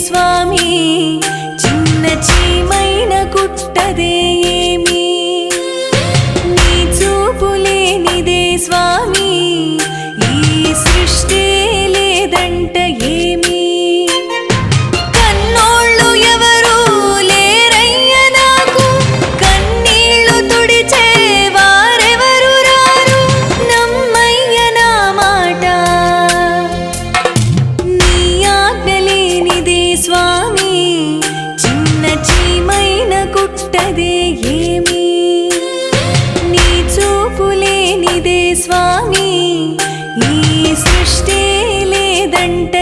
స్వామి చిన్న చీమైన కుట్టదే ఏమి నీ చూపు లేనిదే స్వామి ఈ సృష్టి లేదంట ఏమి కన్నోళ్ళు ఎవరు లేరయ్య నాకు కన్నీళ్లు తుడిచే వారెవరు రారు నమ్మయ్య నా మాట నీ ఆజ్ఞ లేనిదే స్వామి చిన్న చీమైన కుట్టదే ఏమి నీ చూపు లేనిదే స్వామి ఈ సృష్టి లేదంట